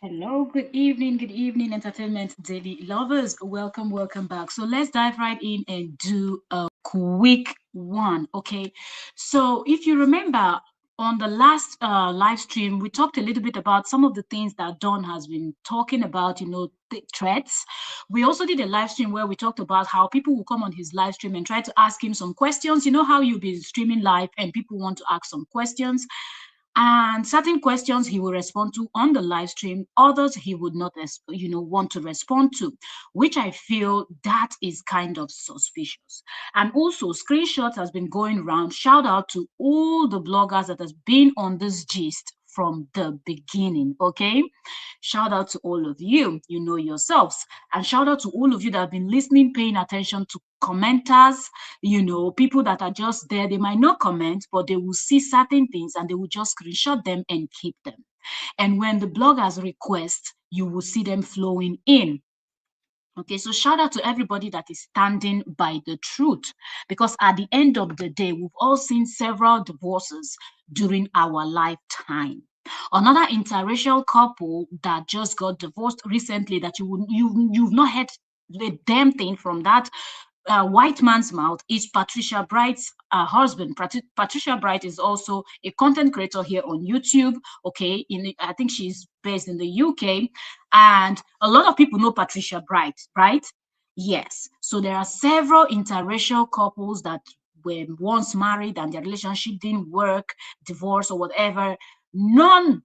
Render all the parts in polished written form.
Hello, good evening, entertainment daily lovers. Welcome, welcome back. So let's dive right in and do a quick one, okay? So if you remember on the last live stream, we talked a little bit about some of the things that Don has been talking about, the threats. We also did a live stream where we talked about how people will come on his live stream and try to ask him some questions. You know how you'll be streaming live and people want to ask some questions, and certain questions he will respond to on the live stream, others he would not want to respond to, which I feel that is kind of suspicious. And also screenshots has been going around. Shout out to all the bloggers that has been on this gist from the beginning. Okay, shout out to all of you, you know yourselves. And shout out to all of you that have been listening, paying attention to commenters, people that are just there. They might not comment, but they will see certain things and they will just screenshot them and keep them. And when the bloggers request, you will see them flowing in. Okay, so shout out to everybody that is standing by the truth, because at the end of the day, we've all seen several divorces during our lifetime. Another interracial couple that just got divorced recently that you've not heard the damn thing from that white man's mouth is Patricia Bright's husband. Patricia Bright is also a content creator here on YouTube. Okay, I think she's based in the UK, and a lot of people know Patricia Bright, right? Yes. So there are several interracial couples that were once married and their relationship didn't work, divorce or whatever. None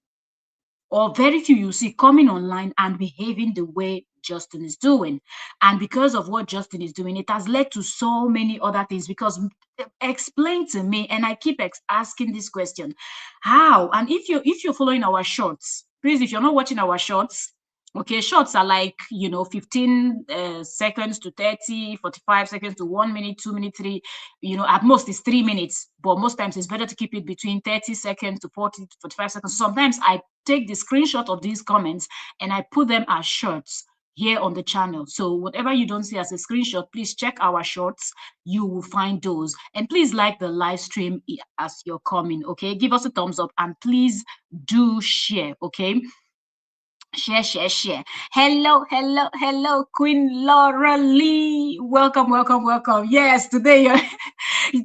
or very few you see coming online and behaving the way Justin is doing. And because of what Justin is doing, it has led to so many other things. Because explain to me, and I keep asking this question, how? And if you're following our shorts, please, if you're not watching our shorts, okay, shorts are like 15 seconds to 30, 45 seconds to 1 minute, 2 minutes, three, at most it's 3 minutes, but most times it's better to keep it between 30 seconds to 40 to 45 seconds. So sometimes I take the screenshot of these comments and I put them as shorts here on the channel. So whatever you don't see as a screenshot, please check our shorts. You will find those. And please like the live stream as you're coming, okay? Give us a thumbs up and please do share, okay? Share, share, share. Hello, hello, hello, Queen Laura Lee. Welcome, welcome, welcome. Yes, today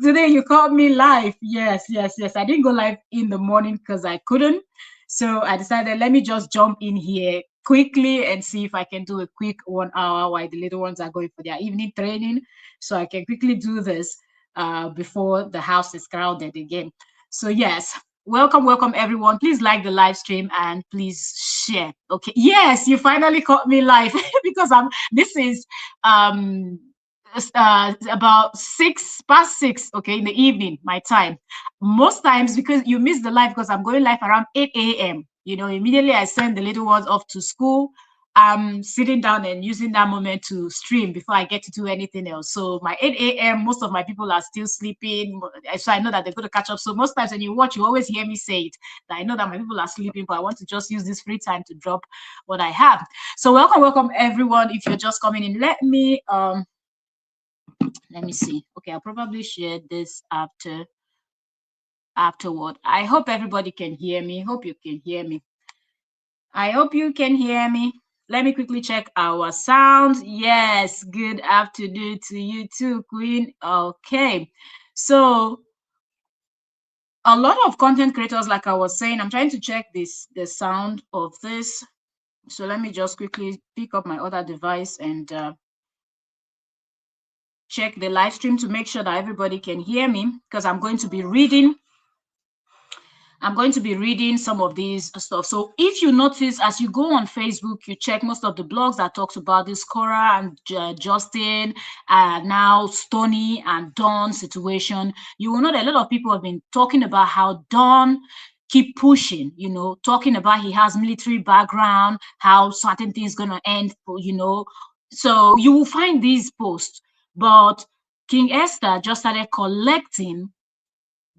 today you caught me live. Yes, yes, yes. I didn't go live in the morning because I couldn't. So I decided let me just jump in here quickly and see if I can do a quick 1 hour while the little ones are going for their evening training. So I can quickly do this before the house is crowded again. So yes, welcome, welcome everyone. Please like the live stream and please share. Okay. Yes, you finally caught me live because this is about 6 past 6, okay, in the evening, my time. Most times because you miss the live because I'm going live around 8 a.m. Immediately I send the little ones off to school. I'm sitting down and using that moment to stream before I get to do anything else. So my 8 a.m., most of my people are still sleeping. So I know that they're going to catch up. So most times when you watch, you always hear me say it. That I know that my people are sleeping, but I want to just use this free time to drop what I have. So welcome, welcome everyone. If you're just coming in, let me see. Okay, I'll probably share this afterward. I hope everybody can hear me. Hope you can hear me. I hope you can hear me. Let me quickly check our sound. Yes, good afternoon to you too, Queen. Okay, so a lot of content creators, like I was saying, I'm trying to check the sound of this. So let me just quickly pick up my other device and check the live stream to make sure that everybody can hear me, because I'm going to be reading some of these stuff. So if you notice, as you go on Facebook, you check most of the blogs that talks about this Korra and Justin, now Stony and Dawn situation, you will know that a lot of people have been talking about how Dawn keep pushing, talking about he has military background, how certain things gonna end, So you will find these posts, but King Esther just started collecting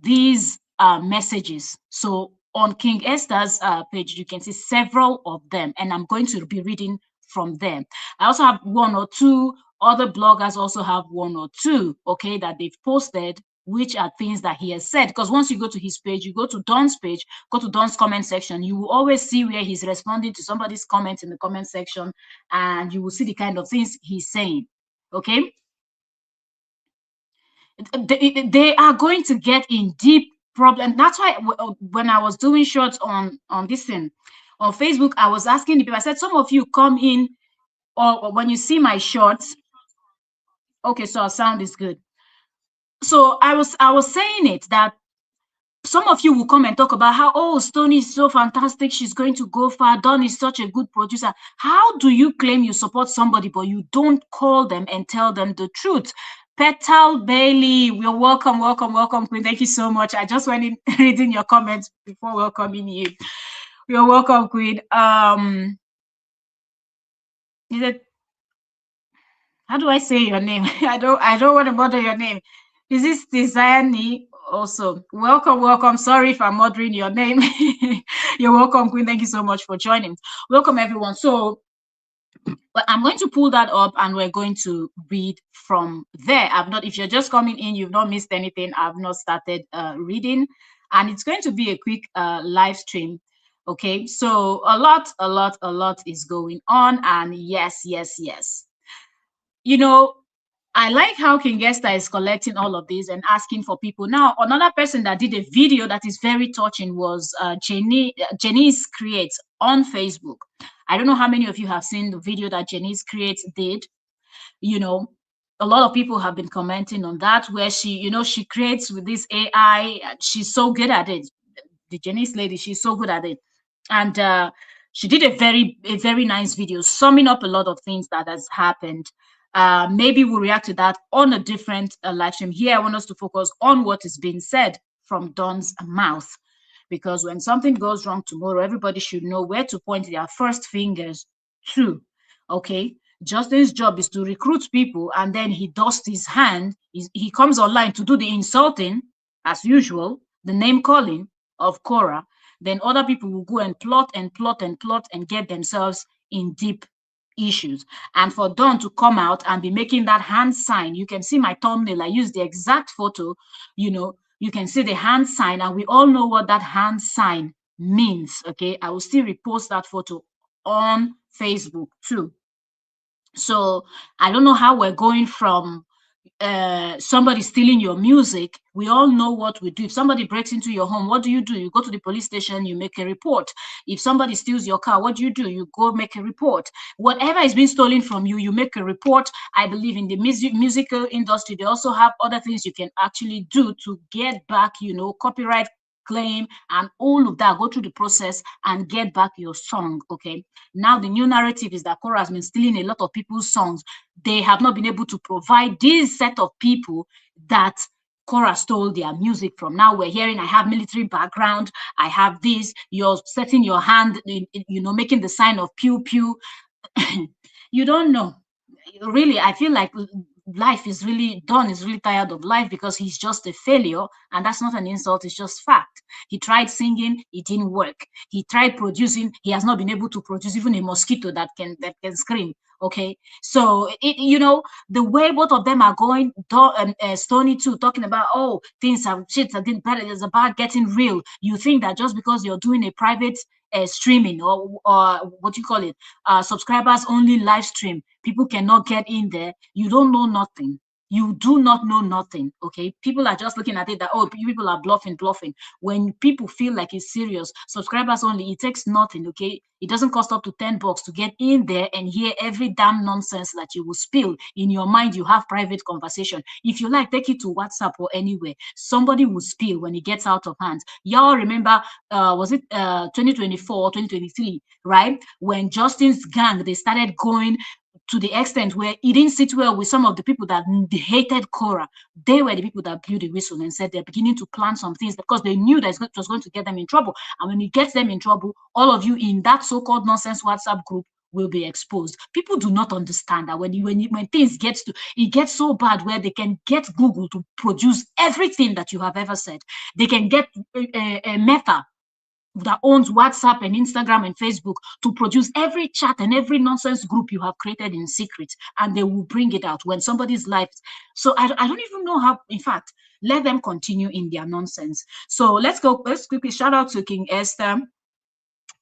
these messages. So on King Esther's page, you can see several of them, and I'm going to be reading from them. I also have one or two other bloggers also have one or two, okay, that they've posted which are things that he has said. Because once you go to his page, you go to Don's page, go to Don's comment section, you will always see where he's responding to somebody's comment in the comment section, and you will see the kind of things he's saying. Okay, they are going to get in deep problem. That's why when I was doing shorts on this thing on Facebook, I was asking the people. I said, some of you come in, or when you see my shorts. Okay, so our sound is good. So I was saying it that some of you will come and talk about how, oh, Stony is so fantastic, she's going to go far, Don is such a good producer. How do you claim you support somebody but you don't call them and tell them the truth? Petal Bailey, you're welcome, welcome, welcome, Queen. Thank you so much. I just went in reading your comments before welcoming you. You're welcome, Queen. Is it, how do I say your name? I don't want to bother your name. Is this Desiree? Also, welcome, welcome. Sorry if I'm murdering your name. You're welcome, Queen. Thank you so much for joining. Welcome, everyone. So I'm going to pull that up and we're going to read from there. If you're just coming in, you've not missed anything. I've not started reading, and it's going to be a quick live stream. Okay, so a lot is going on, and yes, yes, yes. You know, I like how King Esther is collecting all of this and asking for people. Now, another person that did a video that is very touching was Janice Creates on Facebook. I don't know how many of you have seen the video that Janice Creates did. You know, a lot of people have been commenting on that, where she creates with this AI. She's so good at it. The Janice lady, she's so good at it. And she did a very nice video summing up a lot of things that has happened. Maybe we'll react to that on a different live stream. Here, I want us to focus on what is being said from Don's mouth, because when something goes wrong tomorrow, everybody should know where to point their first fingers to. Okay, Justin's job is to recruit people, and then he dusts his hand. He comes online to do the insulting, as usual, the name calling of Korra. Then other people will go and plot and plot and plot and get themselves in deep issues. And for Don to come out and be making that hand sign, you can see my thumbnail. I use the exact photo. You can see the hand sign, and we all know what that hand sign means. Okay, I will still repost that photo on Facebook too. So I don't know how we're going from somebody stealing your music. We all know what we do. If somebody breaks into your home, what do? You go to the police station, you make a report. If somebody steals your car, what do? You go make a report. Whatever is being stolen from you, you make a report. I believe in the musical industry, they also have other things you can actually do to get back, copyright claim and all of that. Go through the process and get back your song. Okay, now the new narrative is that Korra has been stealing a lot of people's songs. They have not been able to provide this set of people that Korra stole their music from. Now we're hearing, I have military background, I have this, you're setting your hand, making the sign of pew pew. You don't know. Really, I feel like life is really Don is really tired of life, because he's just a failure, and that's not an insult, it's just fact. He tried singing, it didn't work. He tried producing, he has not been able to produce even a mosquito that can scream. Okay, so the way both of them are going, Stony too, talking about, oh, things have getting better, it's about getting real. You think that just because you're doing a private streaming, or what you call it, subscribers only live stream, people cannot get in there. You don't know nothing. You do not know nothing. Okay, people are just looking at it that, oh, people are bluffing. When people feel like it's serious, subscribers only, it takes nothing. Okay, it doesn't cost up to $10 to get in there and hear every damn nonsense that you will spill in your mind. You have private conversation. If you like, take it to WhatsApp or anywhere. Somebody will spill when it gets out of hand. Y'all remember, was it 2024, 2023, right? When Justin's gang, they started going to the extent where it didn't sit well with some of the people that hated Korra. They were the people that blew the whistle and said they're beginning to plan some things, because they knew that it was going to get them in trouble. And when it gets them in trouble, all of you in that so-called nonsense WhatsApp group will be exposed. People do not understand that when things get so bad where they can get Google to produce everything that you have ever said. They can get a Meta that owns WhatsApp and Instagram and Facebook to produce every chat and every nonsense group you have created in secret, and they will bring it out when somebody's life. So I don't even know how. In fact, let them continue in their nonsense. So let's quickly shout out to King Esther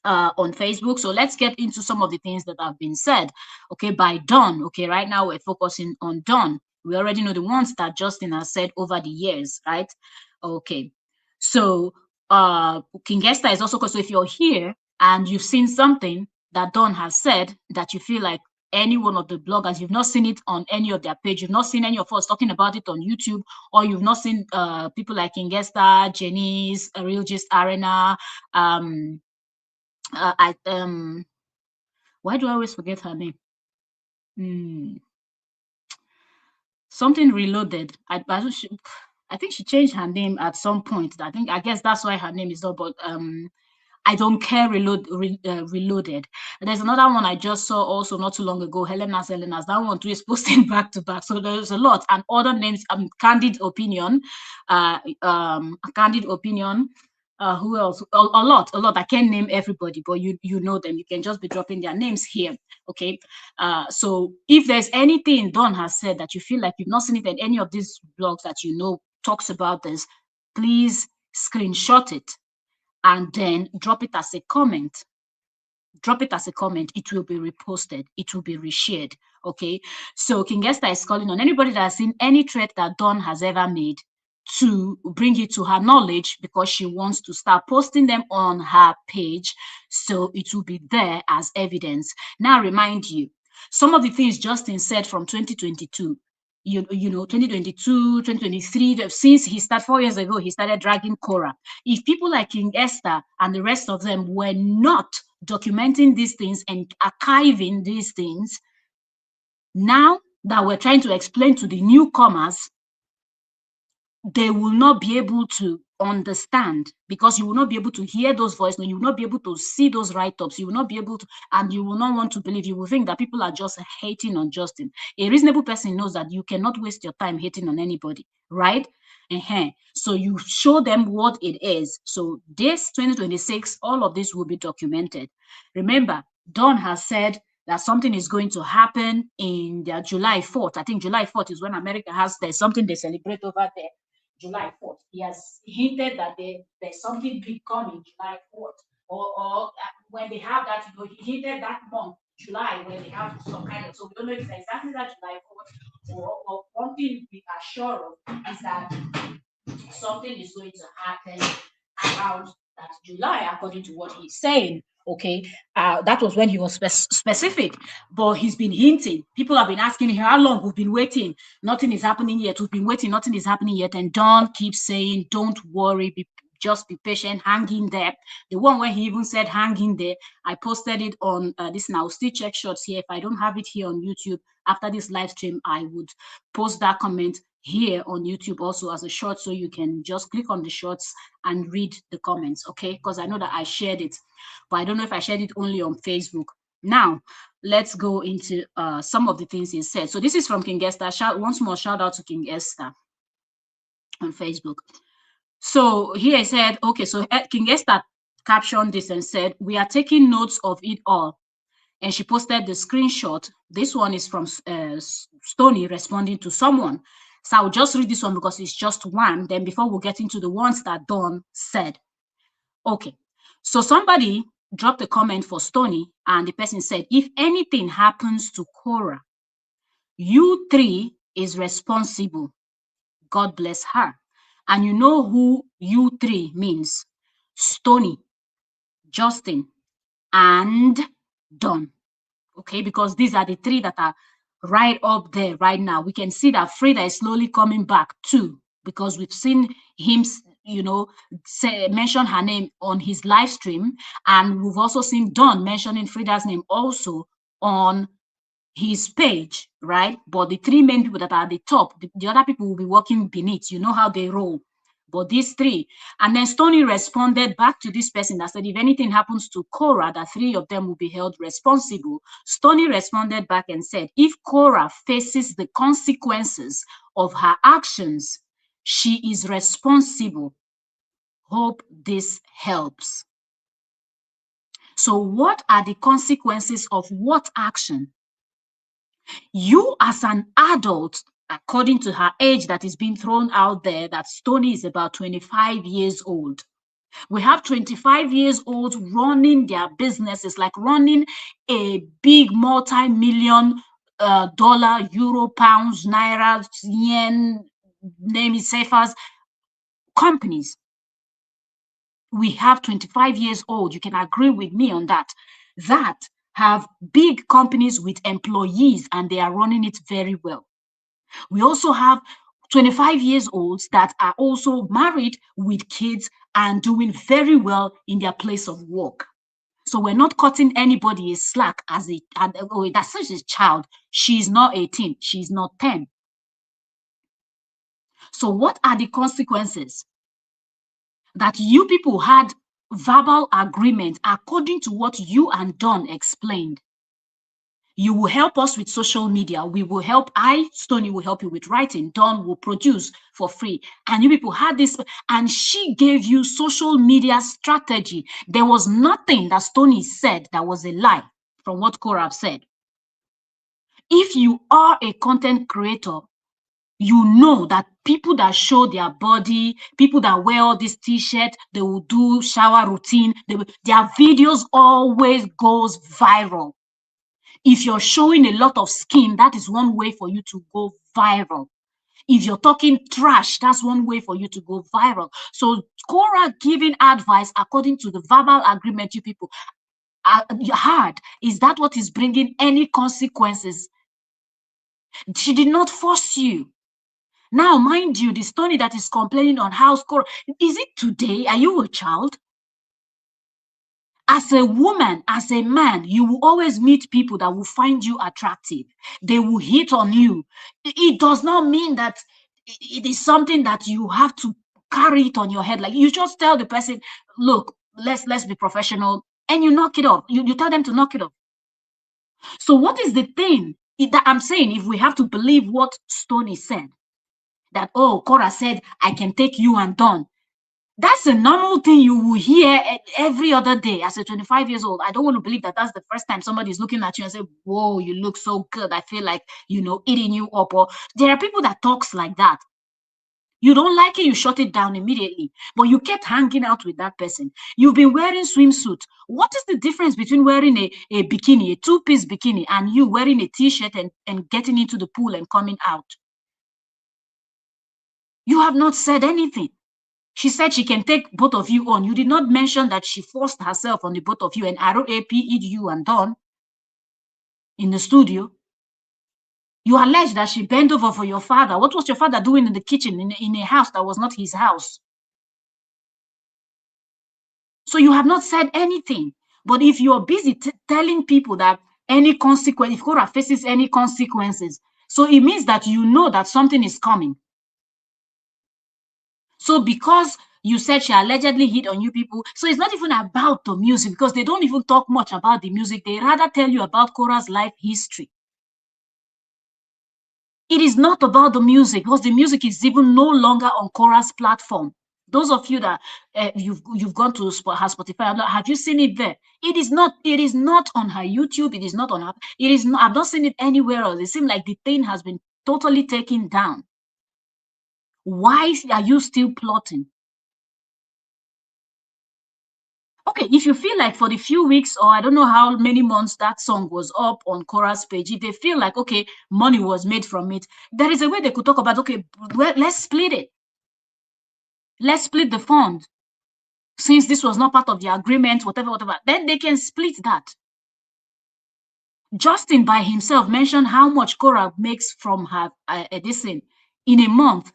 on Facebook. So let's get into some of the things that have been said, okay, by Dawn. Okay, right now we're focusing on Dawn. We already know the ones that Justin has said over the years, right? Okay, so King Esther is also, so if you're here and you've seen something that Dawn has said that you feel like any one of the bloggers, you've not seen it on any of their page, you've not seen any of us talking about it on YouTube, or you've not seen people like King Esther, Janice, Real Gist Arena, why do I always forget her name? Something Reloaded. I think she changed her name at some point. I guess that's why her name is not. But I don't care. Reloaded. And there's another one I just saw also not too long ago. Helena's. That one too is posting back to back. So there's a lot, and other names. Candid Opinion. Candid Opinion. Who else? A lot. I can't name everybody, but you know them. You can just be dropping their names here. Okay. So if there's anything Dawn has said that you feel like you've not seen it in any of these blogs that you know talks about this, please screenshot it and then drop it as a comment. Drop it as a comment. It will be reposted. It will be reshared. Okay. So King Esther is calling on anybody that has seen any threat that Dawn has ever made to bring it to her knowledge, because she wants to start posting them on her page, so it will be there as evidence. Now, remind you, some of the things Justin said from 2022, you know, 2022, 2023, since he started 4 years ago, he started dragging Korra. If people like King Esther and the rest of them were not documenting these things and archiving these things, now that we're trying to explain to the newcomers, they will not be able to understand, because you will not be able to hear those voices, you will not be able to see those write-ups, you will not be able to, and you will not want to believe, you will think that people are just hating on Justin. A reasonable person knows that you cannot waste your time hating on anybody, right? So you show them what it is. So this 2026, all of this will be documented. Remember, Dawn has said that something is going to happen in their July 4th. I think July 4th is when America there's something they celebrate over there. July 4th. He has hinted that there's something big coming July 4th. Or when they have that, he hinted that month, July, when they have some kind of, so we don't know if it's exactly that July 4th, or one thing we are sure of is that something is going to happen around that July, according to what he's saying. Okay, that was when he was specific, but he's been hinting. People have been asking him how long. We've been waiting, nothing is happening yet. We've been waiting, nothing is happening yet. And Dawn keeps saying, "Don't worry, just be patient, hang in there." The one where he even said, "Hang in there," I posted it on this now. Still check shorts here. If I don't have it here on YouTube after this live stream, I would post that comment here on YouTube also as a short, so you can just click on the shorts and read the comments, okay? Because I know that I shared it, but I don't know if I shared it only on Facebook. Now, let's go into some of the things he said. So this is from King Esther. Once more, shout out to King Esther on Facebook. So here I said, okay, so King Esther captioned this and said, "We are taking notes of it all." And she posted the screenshot. This one is from Stony responding to someone. So I'll just read this one because it's just one. Then before we get into the ones that Dawn said. Okay. So somebody dropped a comment for Stony, and the person said, "If anything happens to Korra, you three is responsible. God bless her." And you know who you three means? Stony, Justin, and Dawn. Okay, because these are the three that are right up there right now. We can see that Frida is slowly coming back too, because we've seen him, you know, mention her name on his live stream, and we've also seen Dawn mentioning Frida's name also on his page, right? But the three main people that are at the top, the other people will be working beneath. You know how they roll. But these three. And then Stony responded back to this person that said, "If anything happens to Korra, the three of them will be held responsible." Stony responded back and said, "If Korra faces the consequences of her actions, she is responsible. Hope this helps." So what are the consequences of what action? You as an adult according to her age that is being thrown out there, that Stoney is about 25 years old. We have 25 years olds running their businesses, like running a big multi-million dollar, euro, pounds, naira, yen, name it, CFAs companies. We have 25 years old. You can agree with me on that. That have big companies with employees and they are running it very well. We also have 25 years olds that are also married with kids and doing very well in their place of work. So we're not cutting anybody a slack as that's such a child. She's not 18, she's not 10. So what are the consequences? That you people had verbal agreement according to what you and Don explained. You will help us with social media. We will help. Stoney, will help you with writing. Don will produce for free. And you people had this, and she gave you social media strategy. There was nothing that Stoney said that was a lie from what Korra said. If you are a content creator, you know that people that show their body, people that wear all this t-shirt, they will do shower routine. Their videos always goes viral. If you're showing a lot of skin, that is one way for you to go viral. If you're talking trash, that's one way for you to go viral. So Korra giving advice according to the verbal agreement you people had, is that what is bringing any consequences? She did not force you. Now, mind you, the Stoney that is complaining on house Korra, is it today? Are you a child? As a woman, as a man, you will always meet people that will find you attractive. They will hit on you. It does not mean that it is something that you have to carry it on your head. Like, you just tell the person, look, let's be professional, and you knock it off. You tell them to knock it off. So what is the thing that I'm saying? If we have to believe what Stoney said, that, oh, Korra said, I can take you and Don. That's a normal thing you will hear every other day as a 25 years old. I don't want to believe that that's the first time somebody's looking at you and say, whoa, you look so good. I feel like, eating you up. Or there are people that talks like that. You don't like it, you shut it down immediately. But you kept hanging out with that person. You've been wearing swimsuit. What is the difference between wearing a bikini, a two-piece bikini, and you wearing a t-shirt and getting into the pool and coming out? You have not said anything. She said she can take both of you on. You did not mention that she forced herself on the both of you and ROAP'd you and Don in the studio. You allege that she bent over for your father. What was your father doing in the kitchen in a house that was not his house? So you have not said anything. But if you're busy telling people that any consequence, if Korra faces any consequences, so it means that you know that something is coming. So because you said she allegedly hit on you people, so it's not even about the music, because they don't even talk much about the music. They rather tell you about Korra's life history. It is not about the music, because the music is even no longer on Korra's platform. Those of you that you've gone to her Spotify, have you seen it there? It is not on her YouTube. It is not on her. It is not. I've not seen it anywhere else. It seems like the thing has been totally taken down. Why are you still plotting? Okay, if you feel like for the few weeks or I don't know how many months that song was up on Korra's page, if they feel like, okay, money was made from it, there is a way they could talk about, okay, well, let's split it. Let's split the fund. Since this was not part of the agreement, whatever, then they can split that. Justin by himself mentioned how much Korra makes from her editing in a month.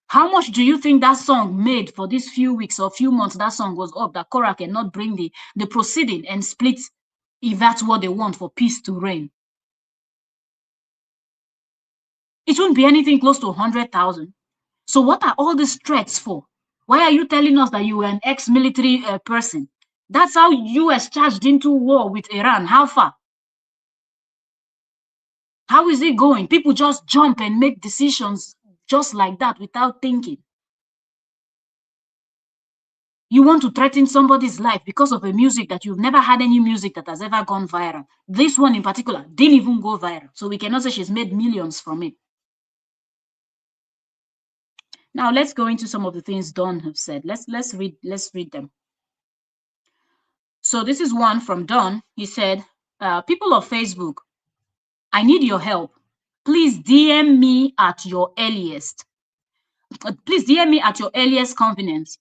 How much do you think that song made for these few weeks or few months that song was up, that Korra cannot bring the proceeding and split if that's what they want for peace to reign? It wouldn't be anything close to 100,000. So what are all these threats for? Why are you telling us that you were an ex-military person? That's how US charged into war with Iran. How far? How is it going? People just jump and make decisions just like that without thinking. You want to threaten somebody's life because of a music that you've never had any music that has ever gone viral. This one in particular didn't even go viral. So we cannot say she's made millions from it. Now let's go into some of the things Don have said. Let's read them. So this is one from Don. He said, people of Facebook, I need your help. Please DM me at your earliest. Please DM me at your earliest convenience.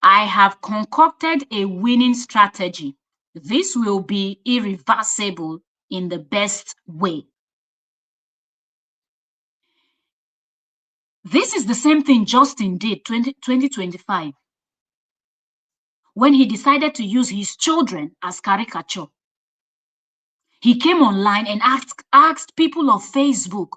I have concocted a winning strategy. This will be irreversible in the best way. This is the same thing Justin did 2025 when he decided to use his children as caricature. He came online and asked people of Facebook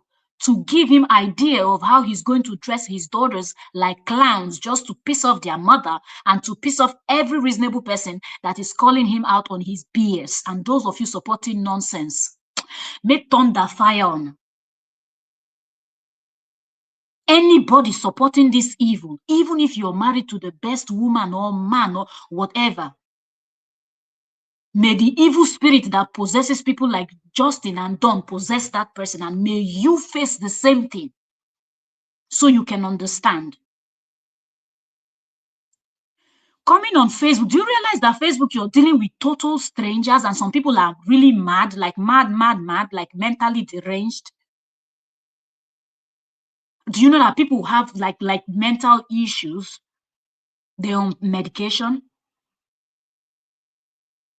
to give him idea of how he's going to dress his daughters like clowns just to piss off their mother and to piss off every reasonable person that is calling him out on his BS. And those of you supporting nonsense, may thunder fire on. Anybody supporting this evil, even if you're married to the best woman or man or whatever, may the evil spirit that possesses people like Justin and Don possess that person, and may you face the same thing so you can understand. Coming on Facebook, do you realize that Facebook, you're dealing with total strangers, and some people are really mad, like mad, like mentally deranged? Do you know that people have like mental issues? They're on medication.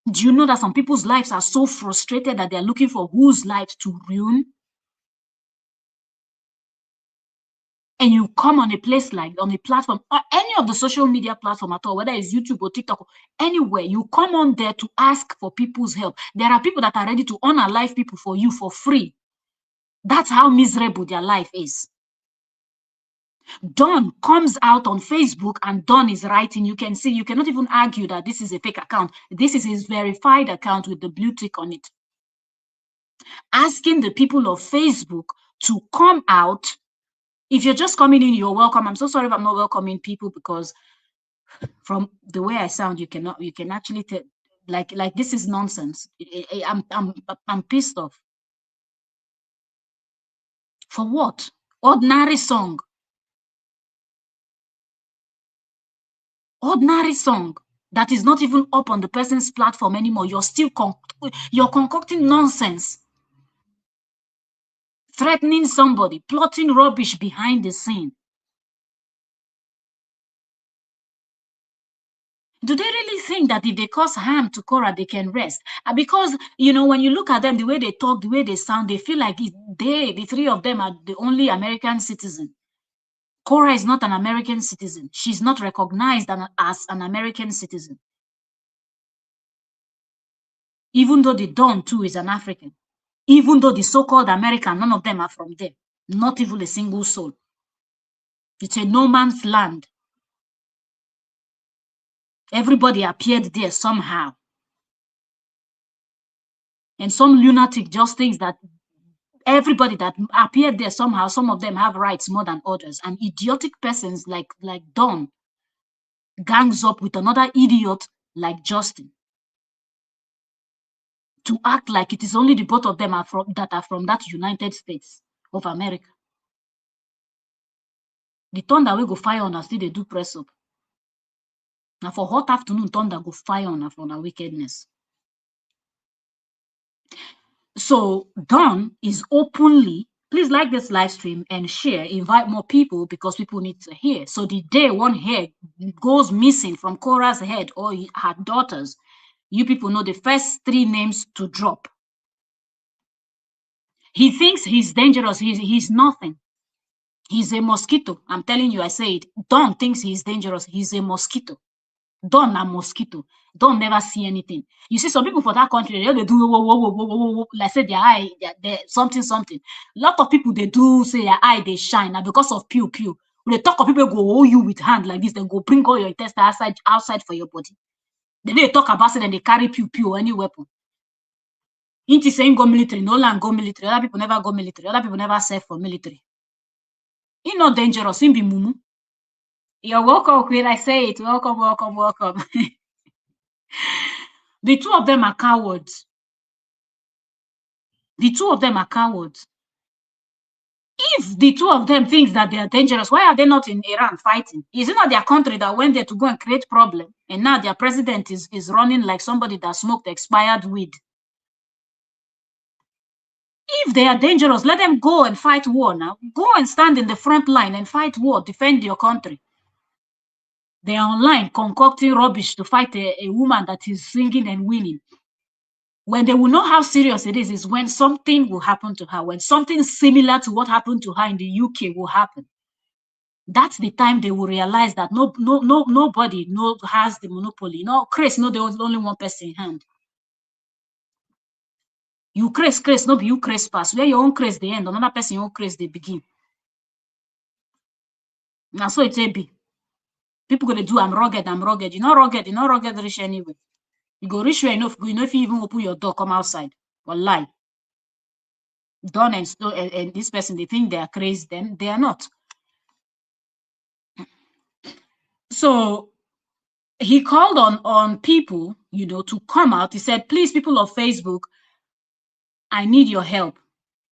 Do you know that some people's lives are so frustrated that they're looking for whose lives to ruin? And you come on a place like on a platform or any of the social media platform at all, whether it's YouTube or TikTok, or anywhere, you come on there to ask for people's help. There are people that are ready to unalive people for you for free. That's how miserable their life is. Don comes out on Facebook and Don is writing. You can see, you cannot even argue that this is a fake account. This is his verified account with the blue tick on it. Asking the people of Facebook to come out. If you're just coming in, you're welcome. I'm so sorry if I'm not welcoming people, because from the way I sound, you can actually tell, like this is nonsense. I'm pissed off. For what? Ordinary song. Ordinary song that is not even up on the person's platform anymore. You're still you're concocting nonsense, threatening somebody, plotting rubbish behind the scene. Do they really think that if they cause harm to Korra, they can rest? Because, you know, when you look at them, the way they talk, the way they sound, they feel like the three of them, are the only American citizen. Korra is not an American citizen. She's not recognized as an American citizen. Even though the Don, too, is an African. Even though the so-called American, none of them are from there. Not even a single soul. It's a no man's land. Everybody appeared there somehow. And some lunatic just thinks that everybody that appeared there somehow, some of them have rights more than others. And idiotic persons like Don gangs up with another idiot like Justin to act like it is only the both of them that are from that United States of America. The thunder will go fire on us still they do press up. Now for hot afternoon, thunder go fire on us for our wickedness. So Don is openly, please like this live stream and share, invite more people, because people need to hear. So the day one hair goes missing from Korra's head or her daughters, you people know the first 3 names to drop. He thinks he's dangerous. He's nothing. He's a mosquito. I'm telling you, I say it. Don thinks he's dangerous. He's a mosquito. Don a mosquito. Don never see anything. You see, some people for that country, they do whoa, whoa, whoa, whoa, whoa, whoa, like say their eye, they something. A lot of people, they do say their eye, they shine. Now because of pew pew. When they talk of people, go hold you with hand like this, then go bring all your intestine outside for your body. Then they talk about it and they carry pew pew or any weapon. Inti saying go military, no land go military. Other people never go military. Other people never serve for military. He not dangerous. He be mumu. You're welcome, Queen. I say it. Welcome, welcome, welcome. The 2 of them are cowards. The 2 of them are cowards. If the two of them thinks that they are dangerous, why are they not in Iran fighting? Is it not their country that went there to go and create problem? And now their president is running like somebody that smoked expired weed. If they are dangerous, let them go and fight war now. Go and stand in the front line and fight war, defend your country. They are online concocting rubbish to fight a woman that is singing and winning. When they will know how serious it is when something will happen to her, when something similar to what happened to her in the UK will happen. That's the time they will realize that nobody has the monopoly. No, Chris, no, there was only one person in hand. You Chris, no be you Chris pass. Where your own Chris the end, another person your own Chris they begin. Now so it's a be. People gonna do I'm rugged. You're not rugged rich anyway. You go rich enough, you know if you even open your door, come outside. Or lie. Done and this person, they think they are crazy, then they are not. So he called on people, to come out. He said, please, people of Facebook, I need your help.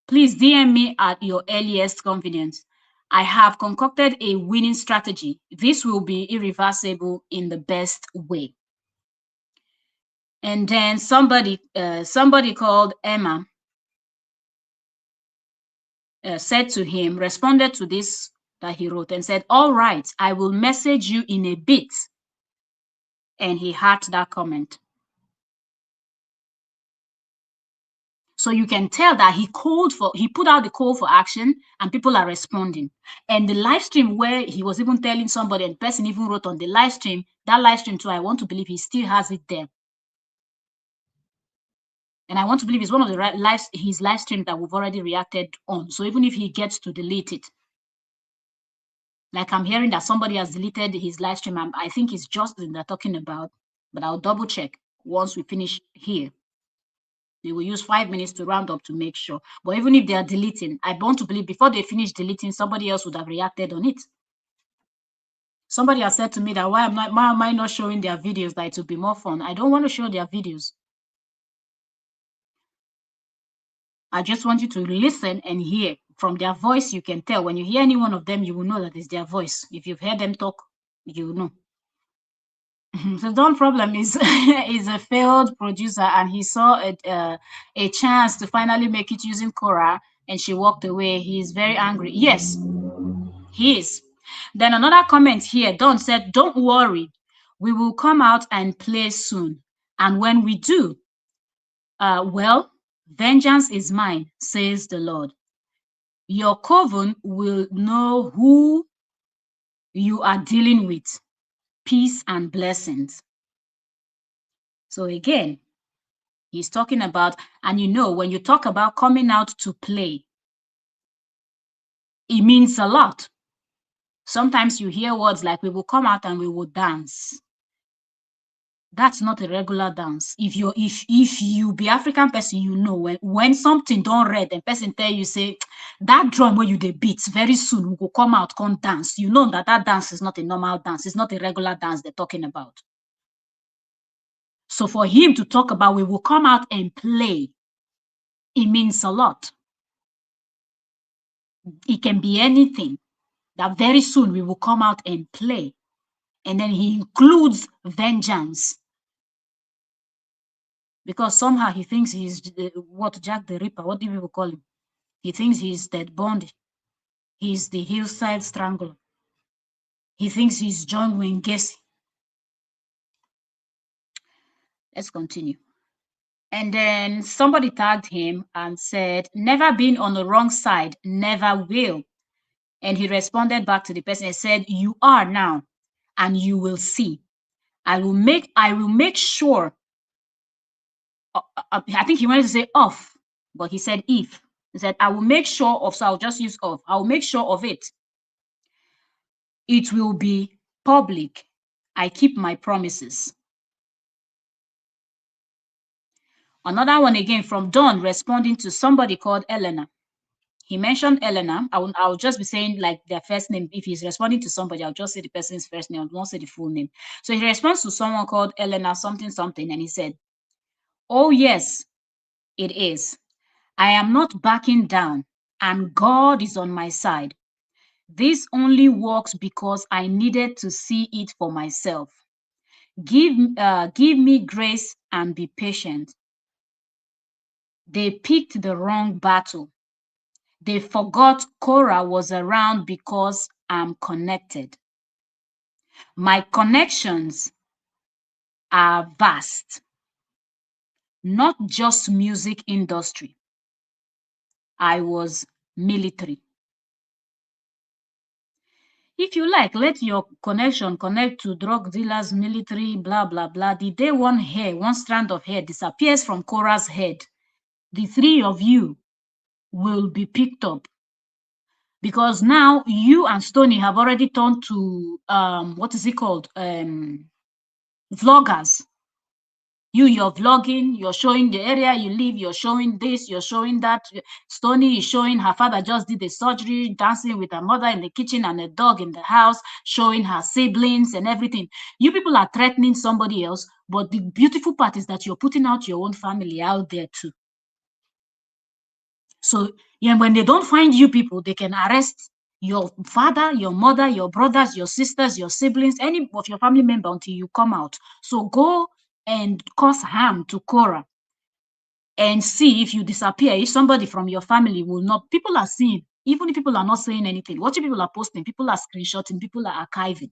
Please DM me at your earliest convenience. I have concocted a winning strategy. This will be irreversible in the best way. And then somebody called Emma said to him, responded to this that he wrote and said, all right, I will message you in a bit. And he hearted that comment. So you can tell that he put out the call for action and people are responding. And the live stream where he was even telling somebody and the person even wrote on the live stream, that live stream too, I want to believe he still has it there. And I want to believe it's one of the his live streams that we've already reacted on. So even if he gets to delete it, like I'm hearing that somebody has deleted his live stream, I think it's Justin they're talking about, but I'll double check once we finish here. They will use 5 minutes to round up to make sure. But even if they are deleting, I want to believe before they finish deleting, somebody else would have reacted on it. Somebody has said to me that why am I not showing their videos, that it would be more fun. I don't want to show their videos. I just want you to listen and hear. From their voice, you can tell. When you hear any one of them, you will know that it's their voice. If you've heard them talk, you know. So Don Problem is is a failed producer, and he saw a chance to finally make it using Korra, and she walked away. He is very angry. Yes, he is. Then another comment here, Don said, don't worry, we will come out and play soon. And when we do, well, vengeance is mine, says the Lord. Your coven will know who you are dealing with. Peace and blessings. So again, he's talking about, and when you talk about coming out to play, it means a lot. Sometimes you hear words like, we will come out and we will dance. That's not a regular dance. If you be African person, when something don't read and person tell you, say, that drum where you dey beat, very soon we will come out, come dance. You know that dance is not a normal dance. It's not a regular dance they're talking about. So for him to talk about we will come out and play, it means a lot. It can be anything. That very soon we will come out and play. And then he includes vengeance. Because somehow he thinks he's Jack the Ripper. What do people call him? He thinks he's Ted Bundy. He's the hillside strangler. He thinks he's John Wayne Gacy. Let's continue. And then somebody tagged him and said, never been on the wrong side, never will. And he responded back to the person and said, you are now, and you will see. I will make sure. I think he wanted to say off, but he said if. He said, I will make sure of, so I'll just use of. I will make sure of it. It will be public. I keep my promises. Another one again from Don responding to somebody called Elena. He mentioned Elena. I'll just be saying like their first name. If he's responding to somebody, I'll just say the person's first name. I won't say the full name. So he responds to someone called Elena something, and he said, oh yes, it is. I am not backing down. and God is on my side. This only works because I needed to see it for myself. Give me grace and be patient. They picked the wrong battle. They forgot Korra was around because I'm connected. My connections are vast, not just music industry. I was military. If you like, let your connection connect to drug dealers, military, blah, blah, blah. The day one strand of hair disappears from Korra's head, the three of you will be picked up. Because now you and Stony have already turned to, what is it called? Vloggers. You're vlogging, you're showing the area you live, you're showing this, you're showing that. Stony is showing her father just did a surgery, dancing with her mother in the kitchen and a dog in the house, showing her siblings and everything. You people are threatening somebody else, but the beautiful part is that you're putting out your own family out there too. So yeah, when they don't find you people, they can arrest your father, your mother, your brothers, your sisters, your siblings, any of your family member until you come out. So go and cause harm to Korra and see if you disappear, if somebody from your family will not, people are seeing, even if people are not saying anything, what people are posting, people are screenshotting, people are archiving.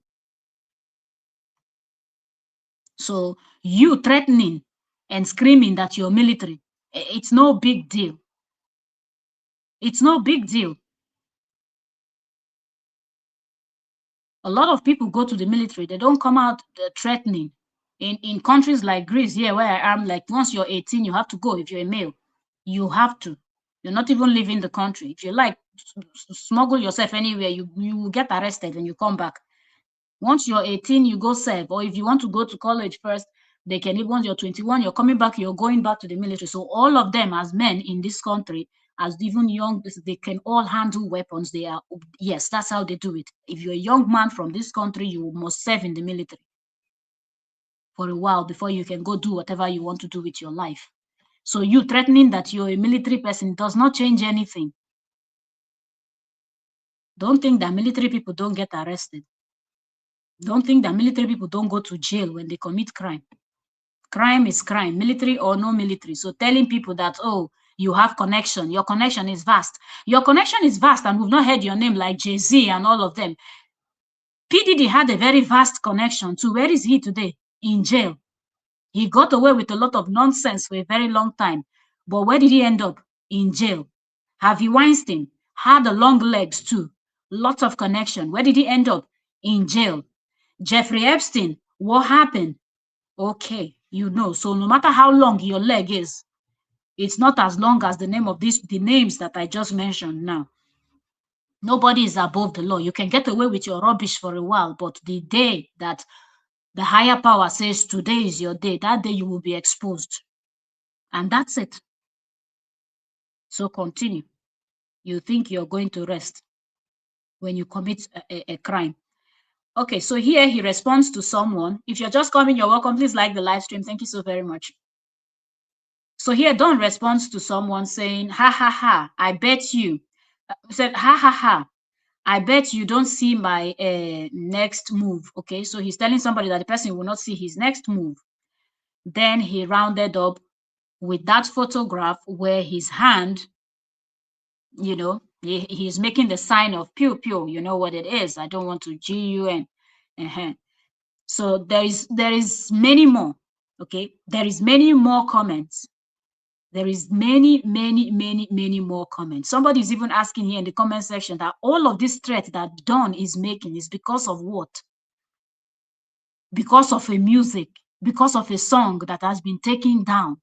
So you threatening and screaming that you're military, it's no big deal. It's no big deal. A lot of people go to the military, they don't come out threatening. In countries like Greece, here where I am, like once you're 18, you have to go if you're a male. You have to. You're not even leaving the country. If you like, smuggle yourself anywhere, you will get arrested and you come back. Once you're 18, you go serve. Or if you want to go to college first, they can even, once you're 21, you're coming back, you're going back to the military. So all of them as men in this country, as even young, they can all handle weapons. They are, yes, that's how they do it. If you're a young man from this country, you must serve in the military for a while before you can go do whatever you want to do with your life. So you threatening that you're a military person does not change anything. Don't think that military people don't get arrested. Don't think that military people don't go to jail when they commit crime. Crime is crime, military or no military. So telling people that, oh, you have connection, your connection is vast. Your connection is vast, and we've not heard your name like Jay-Z and all of them. P. Diddy had a very vast connection too. Where is he today? In jail. He got away with a lot of nonsense for a very long time. But where did he end up? In jail. Harvey Weinstein had a long legs too. Lots of connection. Where did he end up? In jail. Jeffrey Epstein, what happened? Okay, you know. So no matter how long your leg is, it's not as long as the names that I just mentioned now. Nobody is above the law. You can get away with your rubbish for a while, but the day that the higher power says today is your day, that day you will be exposed. And that's it. So continue. You think you're going to rest when you commit a crime. Okay, so here he responds to someone. If you're just coming, you're welcome. Please like the live stream. Thank you so very much. So here Don responds to someone saying, ha ha ha, I bet you. Said, ha ha ha, I bet you don't see my next move. Okay, so he's telling somebody that the person will not see his next move. Then he rounded up with that photograph where his hand, you know, he's making the sign of pew pew. You know what it is. I don't want to GUN. So there is many more. Okay, there is many more comments. There is many more comments. Somebody is even asking here in the comment section that all of this threat that Don is making is because of what? Because of a music, because of a song that has been taken down.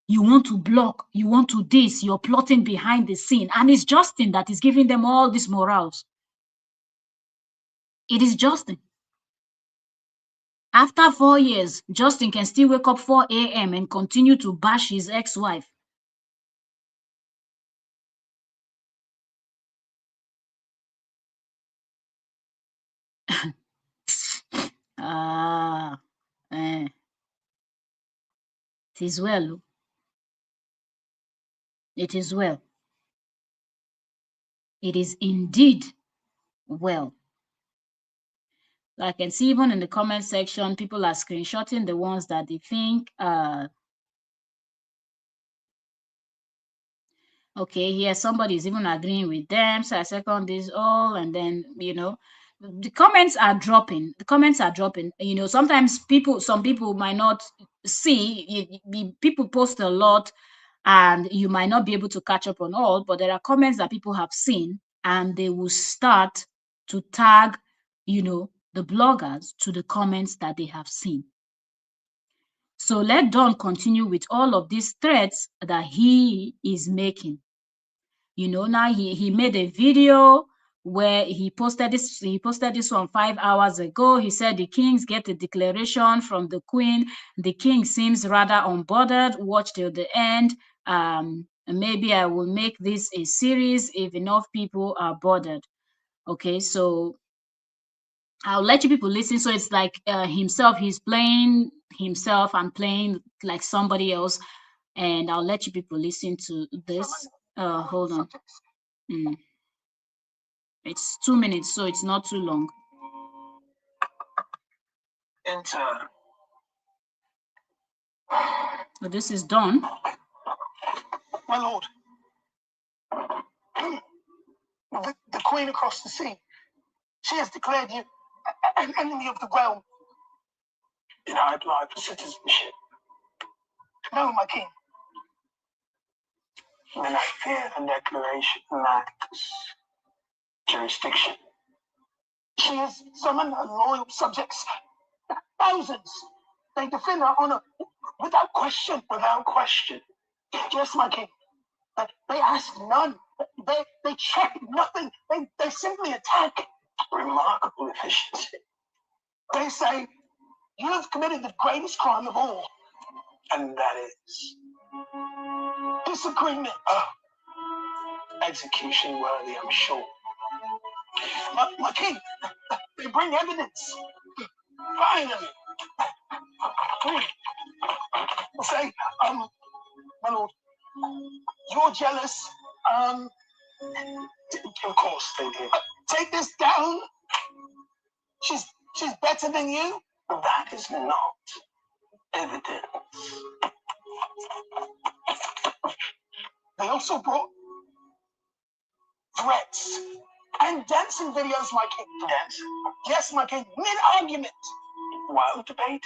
You want to block, you want to this, you're plotting behind the scene. And it's Justin that is giving them all these morals. It is Justin. After 4 years, Justin can still wake up 4 a.m. and continue to bash his ex-wife. It is well. It is well. It is indeed well. I can see even in the comment section, people are screenshotting the ones that they think okay, here somebody is even agreeing with them. So I second this all, and then the comments are dropping. The comments are dropping. Sometimes some people might not see. People post a lot, and you might not be able to catch up on all. But there are comments that people have seen, and they will start to tag, the bloggers to the comments that they have seen. So let Don continue with all of these threats that he is making. Now he made a video where he posted this one 5 hours ago. He said the kings get a declaration from the queen. The king seems rather unbothered. Watch till the end. Maybe I will make this a series if enough people are bothered. Okay, so I'll let you people listen. So it's like himself, he's playing himself and playing like somebody else. And I'll let you people listen to this. Hold on. It's 2 minutes, so it's not too long. Enter. But this is done. My lord, the queen across the sea, she has declared you an enemy of the realm. Did I apply for citizenship? No, my king. Then I fear the declaration lacks jurisdiction. She has summoned her loyal subjects, thousands. They defend her honor without question. Without question. Yes, my king. But they ask none. They check nothing. They simply attack. Remarkable efficiency. They say, you have committed the greatest crime of all. And that is disagreement. Execution worthy, I'm sure. My king, they bring evidence. Finally. Say, my lord, you're jealous. Of course they did. Take this down. She's better than you. That is not evidence. They also brought threats and dancing videos, my king. Dance? Yes, my king. Mid-argument. While debate?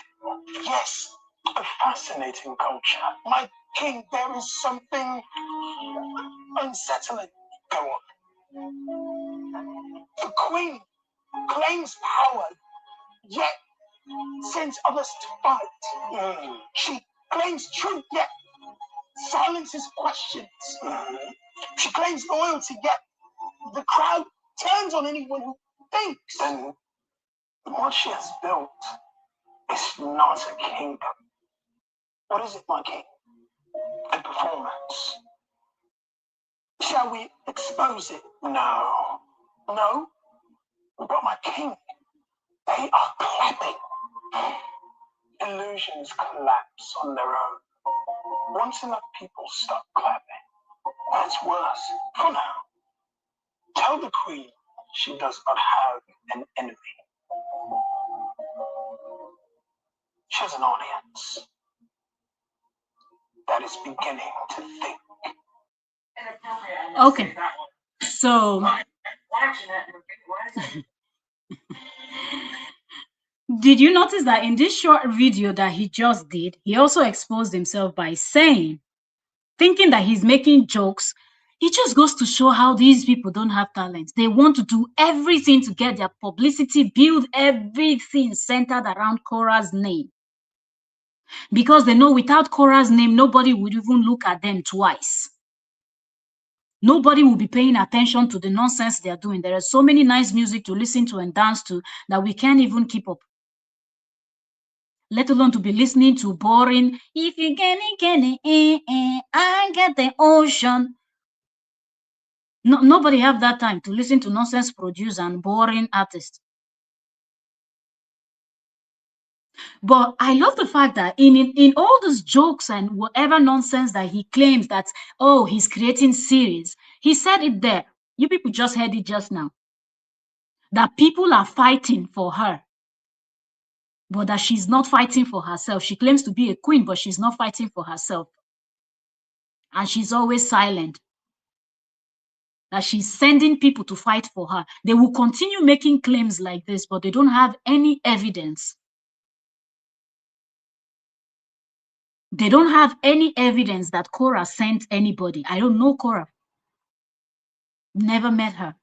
Yes. A fascinating culture. My king, there is something unsettling. Go on. The queen claims power, yet sends others to fight. She claims truth, yet silences questions. She claims loyalty, yet the crowd turns on anyone who thinks. And what she has built is not a kingdom. What is it, my king? A performance. Shall we expose it? No. No? But my king, they are clapping. Illusions collapse on their own. Once enough people stop clapping, that's worse. For now, tell the queen she does not have an enemy. She has an audience that is beginning to think. Okay, so did you notice that in this short video that he just did, he also exposed himself by saying, thinking that he's making jokes. It just goes to show how these people don't have talent. They want to do everything to get their publicity, build everything centered around Korra's name. Because they know without Korra's name, nobody would even look at them twice. Nobody will be paying attention to the nonsense they are doing. There is so many nice music to listen to and dance to that we can't even keep up. Let alone to be listening to boring, if you get it, I get the ocean. No, nobody have that time to listen to nonsense produced and boring artists. But I love the fact that in all those jokes and whatever nonsense that he claims that, oh, he's creating series, he said it there. You people just heard it just now. That people are fighting for her, but that she's not fighting for herself. She claims to be a queen, but she's not fighting for herself. And she's always silent. That she's sending people to fight for her. They will continue making claims like this, but they don't have any evidence. They don't have any evidence that Korra sent anybody. I don't know Korra. Never met her.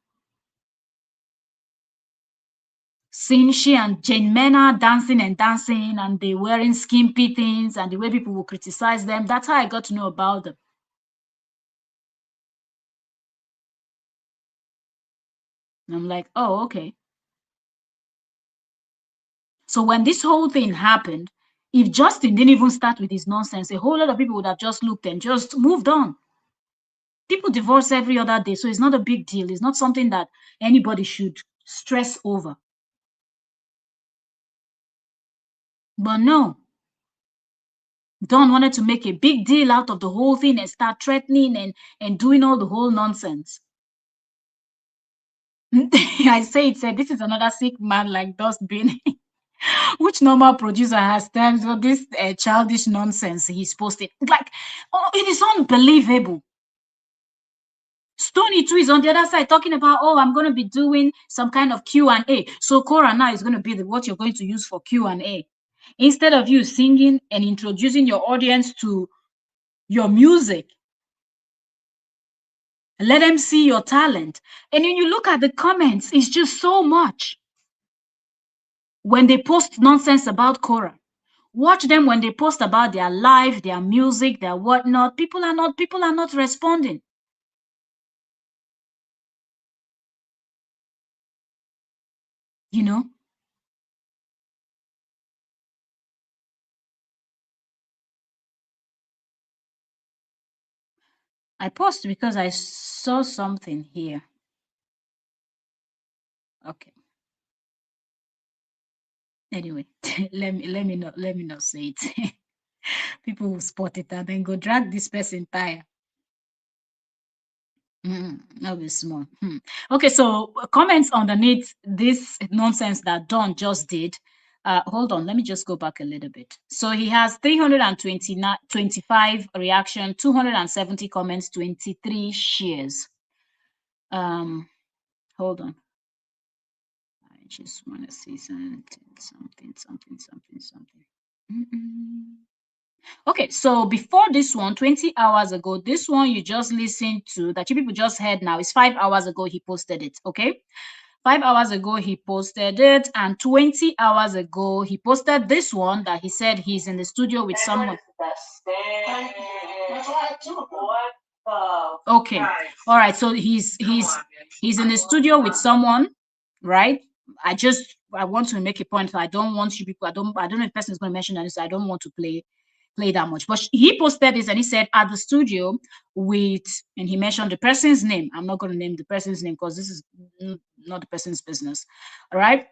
Seeing she and Jane Mena dancing and they wearing skimpy things and the way people will criticize them, that's how I got to know about them. And I'm like, oh, okay. So when this whole thing happened, if Justin didn't even start with his nonsense, a whole lot of people would have just looked and just moved on. People divorce every other day, so it's not a big deal. It's not something that anybody should stress over. But no, Don wanted to make a big deal out of the whole thing and start threatening and doing all the whole nonsense. I said, this is another sick man like Dustbin. Which normal producer has time for this childish nonsense he's posting? Like, oh, it is unbelievable. Stony too is on the other side talking about, oh, I'm going to be doing some kind of Q&A. So Korra now is going to be what you're going to use for Q&A. Instead of you singing and introducing your audience to your music, let them see your talent. And when you look at the comments, it's just so much. When they post nonsense about Korra, watch them when they post about their life, their music, their whatnot. People are not responding. You know? I post because I saw something here. Okay. Anyway, let me not say it. People will spot it and then go drag this person tire. That'll be small. Okay, so comments underneath this nonsense that Don just did. Hold on, let me just go back a little bit. So he has 325 reaction, 270 comments, 23 shares. Hold on. I just want to see something. Okay, so before this one, 20 hours ago, this one you just listened to, that you people just heard now, is 5 hours ago he posted it, okay? 5 hours ago he posted it, and 20 hours ago he posted this one that he said he's in the studio with someone. Okay, all right, so he's in the studio with someone, right? I want to make a point. I don't want you people, I don't know if the person is going to mention that, so I don't want to play that much. But he posted this and he said at the studio with, and he mentioned the person's name. I'm not going to name the person's name because this is not the person's business. All right.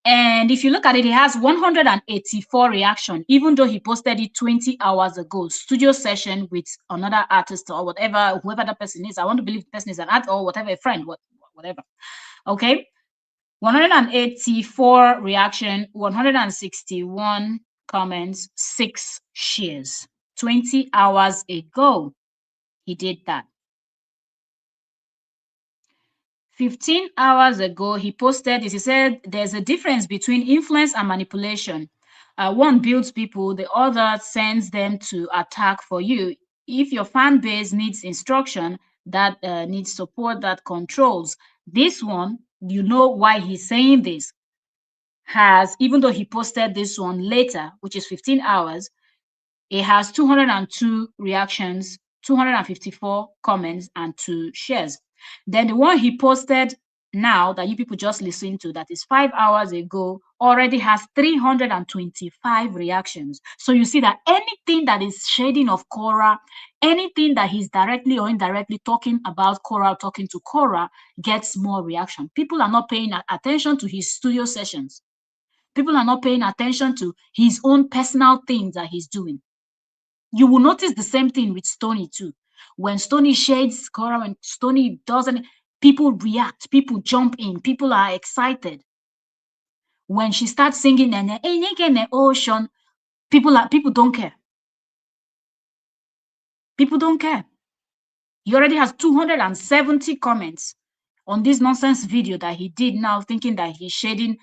And if you look at it, he has 184 reaction, even though he posted it 20 hours ago. Studio session with another artist or whatever, whoever that person is. I want to believe the person is an artist or whatever, a friend, whatever. Okay. 184 reaction, 161 comments, 6 shares. 20 hours ago, he did that. 15 hours ago, he posted this. He said, there's a difference between influence and manipulation. One builds people, the other sends them to attack for you. If your fan base needs instruction, that needs support, that controls. This one, you know why he's saying this, has, even though he posted this one later, which is 15 hours, it has 202 reactions, 254 comments, and 2 shares. Then the one he posted now that you people just listened to, that is 5 hours ago, already has 325 reactions. So you see that anything that is shading of Korra, anything that he's directly or indirectly talking about Korra, talking to Korra, gets more reaction. People are not paying attention to his studio sessions. People are not paying attention to his own personal things that he's doing. You will notice the same thing with Stony too. When Stony shades Korra, when Stony doesn't, people react, people jump in, people are excited. When she starts singing and in the ocean, people don't care. People don't care. He already has 270 comments on this nonsense video that he did now, thinking that he's shading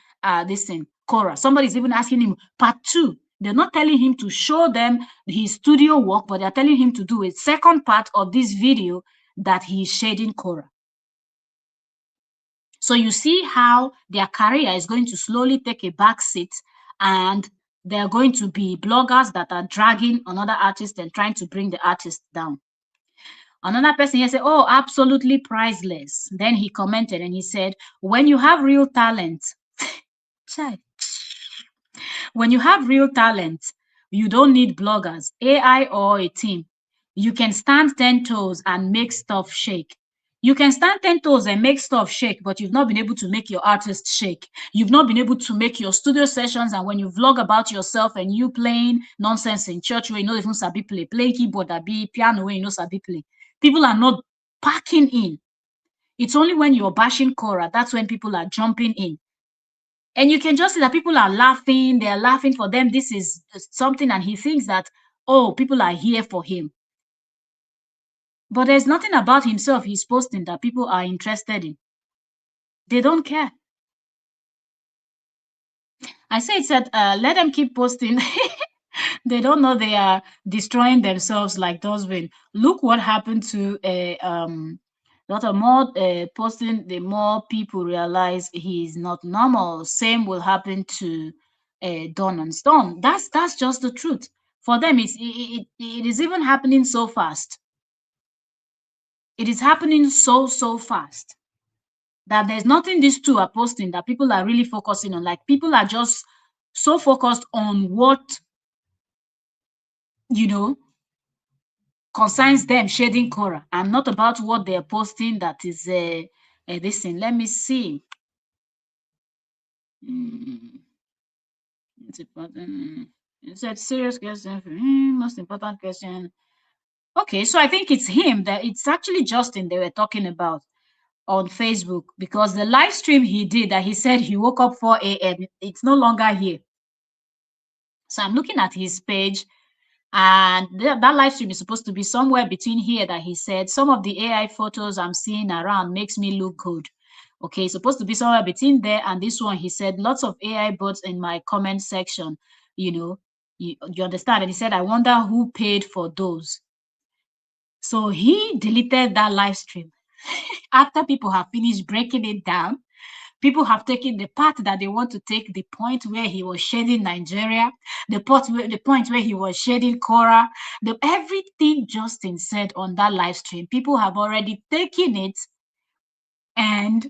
this thing, Korra. Somebody's even asking him part 2. They're not telling him to show them his studio work, but they're telling him to do a second part of this video that he's shading Korra. So you see how their career is going to slowly take a back seat, and there are going to be bloggers that are dragging another artist and trying to bring the artist down. Another person here said, oh, absolutely priceless. Then he commented and he said, when you have real talent, when you have real talent, you don't need bloggers, AI, or a team. You can stand 10 toes and make stuff shake. You can stand 10 toes and make stuff shake, but you've not been able to make your artist shake. You've not been able to make your studio sessions, and when you vlog about yourself and you playing nonsense in church where you know even sabi play keyboard, be piano where you know sabi play. People are not packing in. It's only when you're bashing Korra, that's when people are jumping in. And you can just see that people are laughing. They're laughing for them. This is something, and he thinks that, oh, people are here for him. But there's nothing about himself he's posting that people are interested in. They don't care. I said, let them keep posting. They don't know they are destroying themselves like dustbin. Look what happened to a lot of more posting. The more people realize he's not normal. Same will happen to Dawn and Stone. That's just the truth. For them, it is even happening so fast. It is happening so fast that there's nothing these two are posting that people are really focusing on. Like, people are just so focused on what, you know, concerns them shading Korra, and not about what they're posting that is this thing. Let me see. It's important. It's a serious question for him. Most important question. Okay, so I think it's him, that it's actually Justin they were talking about on Facebook, because the live stream he did that he said he woke up 4 a.m. It's no longer here. So I'm looking at his page, and that live stream is supposed to be somewhere between here that he said some of the AI photos I'm seeing around makes me look good. Okay, it's supposed to be somewhere between there and this one. He said lots of AI bots in my comment section. You know, you understand? And he said, I wonder who paid for those. So he deleted that live stream after people have finished breaking it down. People have taken the part that they want to take, the point where he was shading Nigeria, the point where he was shading Korra, everything Justin said on that live stream. People have already taken it and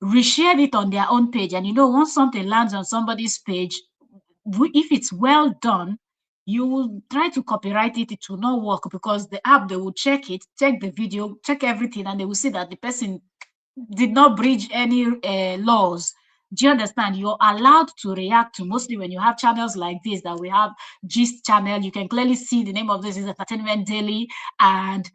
reshared it on their own page. And you know, once something lands on somebody's page, if it's well done, you will try to copyright it. It will not work, because the app, they will check it, check the video, check everything, and they will see that the person did not breach any laws. Do you understand? You're allowed to react to, mostly when you have channels like this that we have. Gist channel, you can clearly see the name of this is Entertainment Daily, and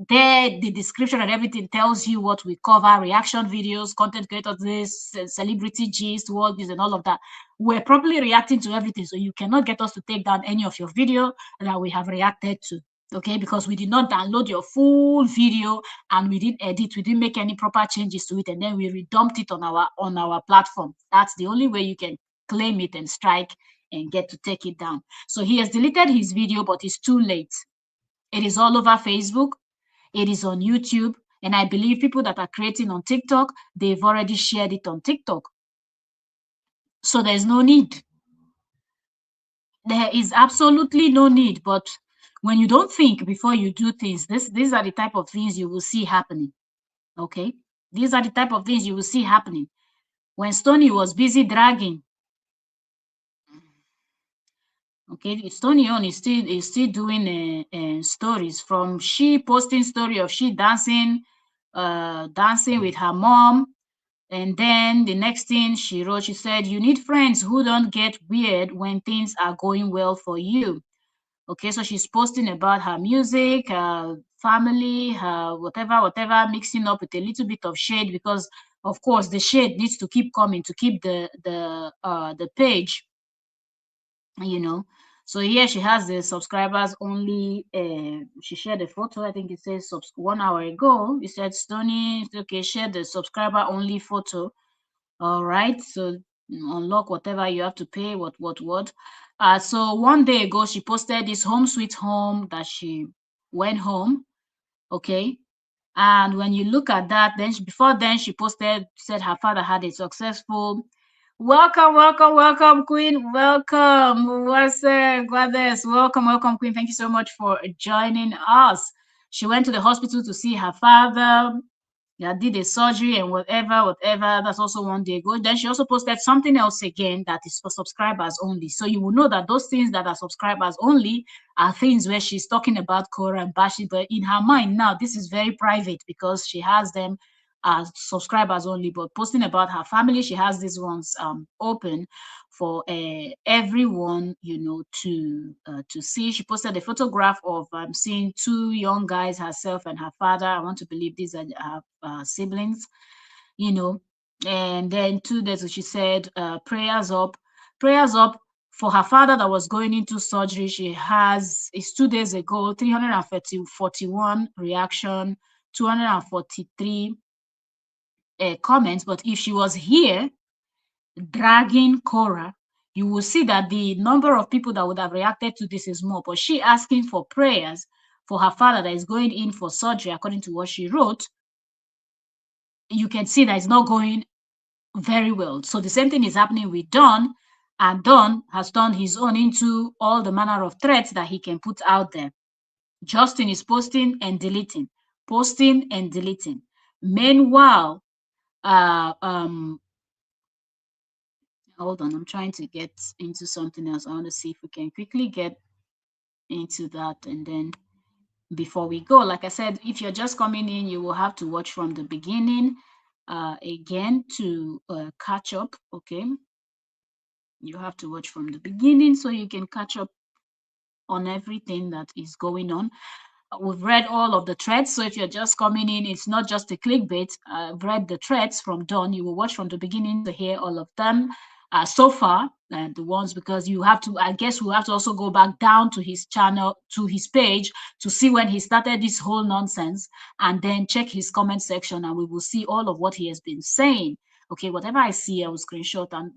there the description and everything tells you what we cover: reaction videos, content creators, this celebrity gist, world news, and all of that. We're probably reacting to everything, so you cannot get us to take down any of your video that we have reacted to. Okay, because we did not download your full video, and we didn't edit, we didn't make any proper changes to it, and then we redumped it on our platform. That's the only way you can claim it and strike and get to take it down. So he has deleted his video, but it's too late. It is all over Facebook, it is on YouTube, and I believe people that are creating on TikTok, they've already shared it on TikTok. So there's no need. There is absolutely no need. But when you don't think before you do things, these are the type of things you will see happening. Okay, these are the type of things you will see happening. When Stony was busy dragging, okay, Stony on is still doing stories, from she posting story of she dancing with her mom, and then the next thing she wrote, she said, you need friends who don't get weird when things are going well for you. Okay, so she's posting about her music, her family, her whatever, mixing up with a little bit of shade because, of course, the shade needs to keep coming to keep the page, you know. So here she has the subscribers only. She shared a photo. I think it says 1 hour ago. It said Stony. Okay, share the subscriber only photo. All right, so unlock whatever you have to pay. What. So 1 day ago, she posted this home sweet home that she went home. Okay, and when you look at that, then before then she posted said her father had a successful. Welcome, Queen. Welcome, what's Goddess. Welcome, Queen. Thank you so much for joining us. She went to the hospital to see her father. Yeah, did a surgery and whatever. That's also 1 day ago. Then she also posted something else again that is for subscribers only. So you will know that those things that are subscribers only are things where she's talking about Korra and Bashi, but in her mind now, this is very private because she has them as subscribers only. But posting about her family, she has these ones open for everyone, to see. She posted a photograph of seeing two young guys, herself and her father. I want to believe these are her siblings, you know. And then 2 days, she said, prayers up for her father that was going into surgery. It's 2 days ago, 341 reaction, 243 comments. But if she was here dragging Korra, you will see that the number of people that would have reacted to this is more. But she asking for prayers for her father that is going in for surgery, according to what she wrote, you can see that it's not going very well. So the same thing is happening with Don, and Don has turned his own into all the manner of threats that he can put out there. Justin is posting and deleting, posting and deleting. Meanwhile, hold on, I'm trying to get into something else. I want to see if we can quickly get into that, and then before we go, like I said, if you're just coming in, you will have to watch from the beginning again to catch up. Okay, you have to watch from the beginning so you can catch up on everything that is going on. We've read all of the threads, so if you're just coming in, it's not just a clickbait. I've read the threads from Dawn. You will watch from the beginning to hear all of them so far, and the ones, because you have to, I guess we have to also go back down to his channel, to his page, to see when he started this whole nonsense, and then check his comment section, and we will see all of what he has been saying. Okay, whatever I see, I will screenshot, and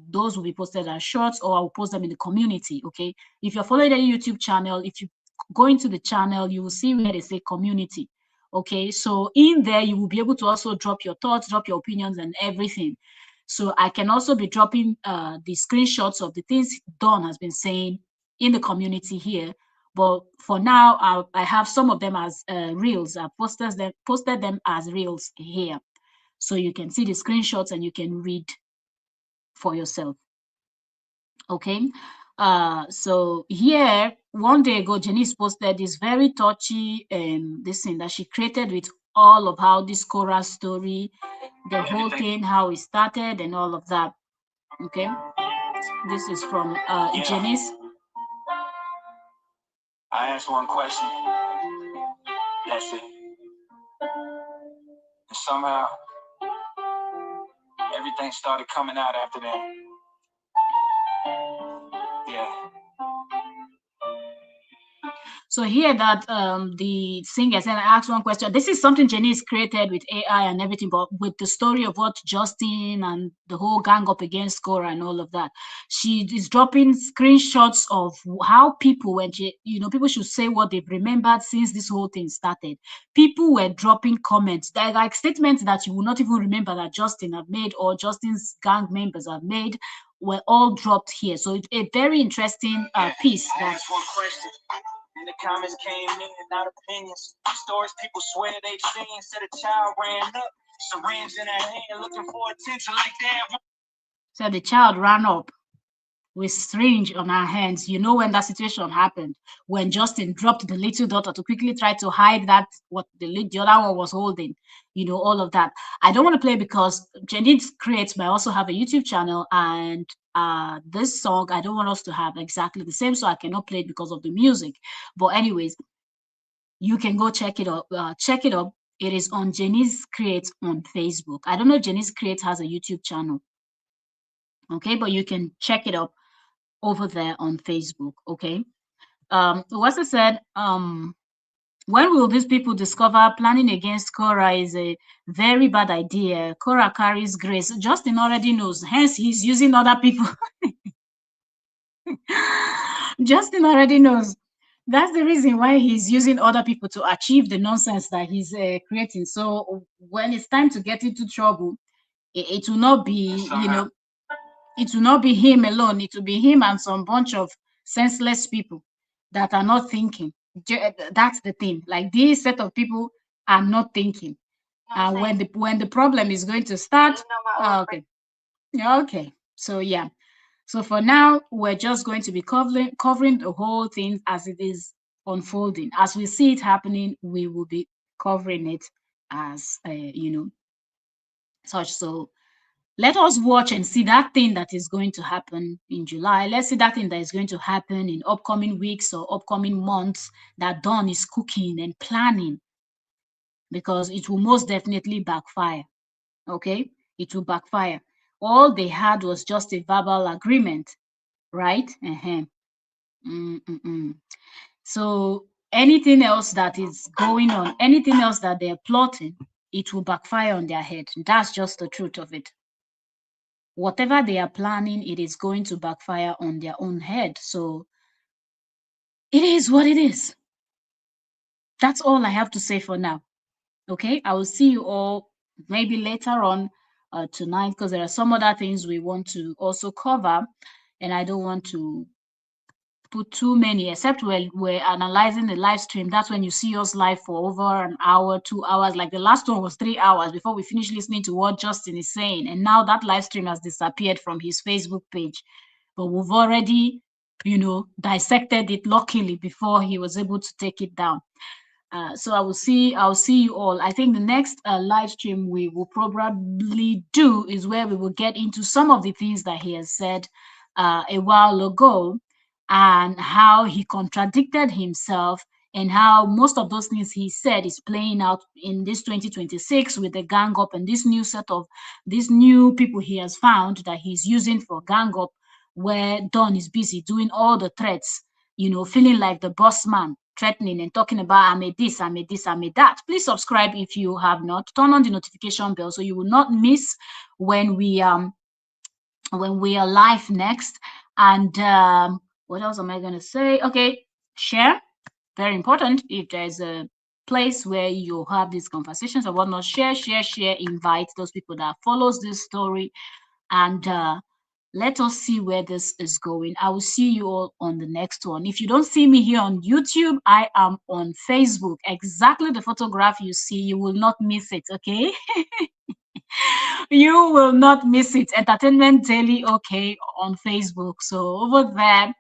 those will be posted as shorts, or I will post them in the community. Okay, if you're following any YouTube channel, if you go into the channel, you will see where they say community. Okay, so in there, you will be able to also drop your thoughts, drop your opinions and everything. So I can also be dropping the screenshots of the things Dawn has been saying in the community here. But for now, I have some of them as reels. I posted them as reels here. So you can see the screenshots and you can read for yourself. Okay, so here 1 day ago, Janice posted this very touchy this thing that she created with all of how this Korra story, the whole thing, how it started and all of that. Okay, this is from Janice. I asked one question. That's it. And somehow everything started coming out after that. Yeah. So here that the singer said, I asked one question. This is something Janice created with AI and everything, but with the story of what Justin and the whole gang up against Korra and all of that. She is dropping screenshots of how people, when people should say what they've remembered since this whole thing started. People were dropping comments. They're like statements that you will not even remember that Justin had made or Justin's gang members have made were all dropped here. So it's a very interesting piece. That's one question. And the comments came in, not opinions. Stories people swear they've seen. Said a child ran up, syringe in her hand, looking for attention like that. So the child ran up with syringe on her hands. You know when that situation happened, when Justin dropped the little daughter to quickly try to hide that what the other one was holding. All of that. I don't want to play because Janice creates, but I also have a YouTube channel, and this song. I don't want us to have exactly the same, so I cannot play it because of the music. But anyways, you can go check it up. Check it up. It is on Janice Create on Facebook. I don't know if Janice Create has a YouTube channel. Okay, but you can check it up over there on Facebook. Okay. What's it said? When will these people discover planning against Korra is a very bad idea? Korra carries grace. Justin already knows, hence he's using other people. Justin already knows. That's the reason why he's using other people to achieve the nonsense that he's creating. So when it's time to get into trouble, it will not be, it will not be him alone. It will be him and some bunch of senseless people that are not thinking. That's the thing. Like these set of people are not thinking. And when the problem is going to start, okay, okay. So yeah. So for now, we're just going to be covering the whole thing as it is unfolding. As we see it happening, we will be covering it as such. So let us watch and see that thing that is going to happen in July. Let's see that thing that is going to happen in upcoming weeks or upcoming months that Dawn is cooking and planning, because it will most definitely backfire. Okay, it will backfire. All they had was just a verbal agreement, right? So anything else that is going on, anything else that they're plotting, it will backfire on their head. That's just the truth of it. Whatever they are planning, it is going to backfire on their own head. So it is what it is. That's all I have to say for now. Okay, I will see you all maybe later on tonight, because there are some other things we want to also cover, and I don't want to put too many, except when we're analyzing the live stream. That's when you see us live for over an hour, 2 hours. Like the last one was 3 hours before we finished listening to what Justin is saying. And now that live stream has disappeared from his Facebook page. But we've already, dissected it luckily before he was able to take it down. So I'll see you all. I think the next live stream we will probably do is where we will get into some of the things that he has said a while ago, and how he contradicted himself, and how most of those things he said is playing out in this 2026 with the gang up and this new set of these new people he has found that he's using for gang up, where Don is busy doing all the threats, feeling like the boss man, threatening and talking about I made this, I made this, I made that. Please subscribe if you have not. Turn on the notification bell so you will not miss when we are live next. And what else am I going to say? Okay, share. Very important. If there's a place where you have these conversations or whatnot, share, invite those people that follows this story, and let us see where this is going. I will see you all on the next one. If you don't see me here on YouTube, I am on Facebook. Exactly the photograph you see, you will not miss it, okay? You will not miss it. Entertainment Daily, okay, on Facebook. So over there,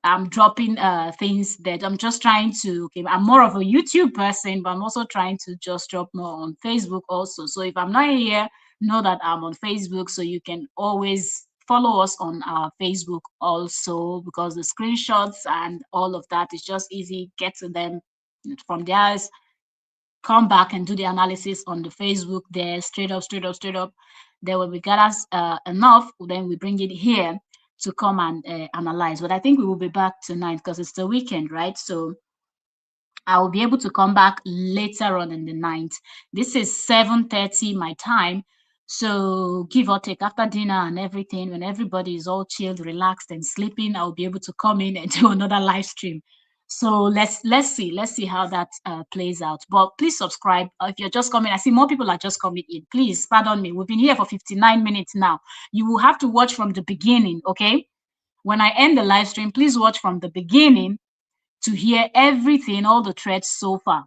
I'm dropping things that I'm just trying to, okay, I'm more of a YouTube person, but I'm also trying to just drop more on Facebook also. So if I'm not here, know that I'm on Facebook, so you can always follow us on our Facebook also, because the screenshots and all of that is just easy. Get to them from there, come back and do the analysis on the Facebook there, straight up. Then when we gather enough, then we bring it here to come and analyze. But I think we will be back tonight because it's the weekend, right? So I will be able to come back later on in the night. This is 7:30 my time. So give or take, after dinner and everything, when everybody is all chilled, relaxed, and sleeping, I'll be able to come in and do another live stream. So let's see how that plays out. But please subscribe if you're just coming. I see more people are just coming in. Please pardon me. We've been here for 59 minutes now. You will have to watch from the beginning, okay? When I end the live stream, please watch from the beginning to hear everything, all the threads so far.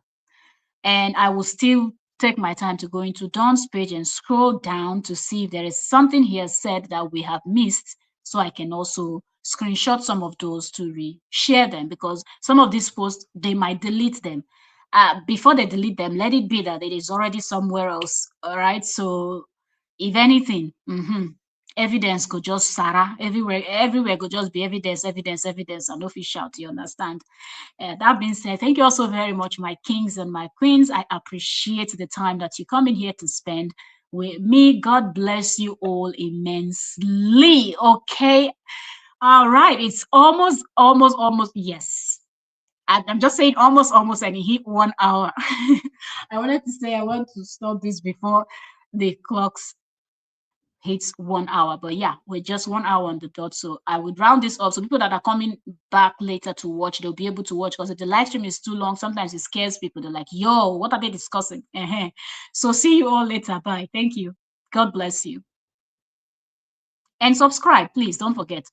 And I will still take my time to go into Don's page and scroll down to see if there is something he has said that we have missed, so I can also screenshot some of those to re-share them, because some of these posts, they might delete them. Before they delete them, let it be that it is already somewhere else. All right. So if anything, evidence could just Sarah everywhere could just be evidence, evidence, evidence, and no fish shout. You understand? That being said, thank you also very much, my kings and my queens. I appreciate the time that you come in here to spend with me. God bless you all immensely. Okay. All right. It's almost. Yes. I'm just saying almost, and it hit 1 hour. I wanted to say I want to stop this before the clocks hits 1 hour, but yeah, we're just 1 hour on the dot. So I would round this up so people that are coming back later to watch, they'll be able to watch, because if the live stream is too long, sometimes it scares people. They're like, yo, what are they discussing? So see you all later. Bye. Thank you. God bless you. And subscribe, please. Don't forget.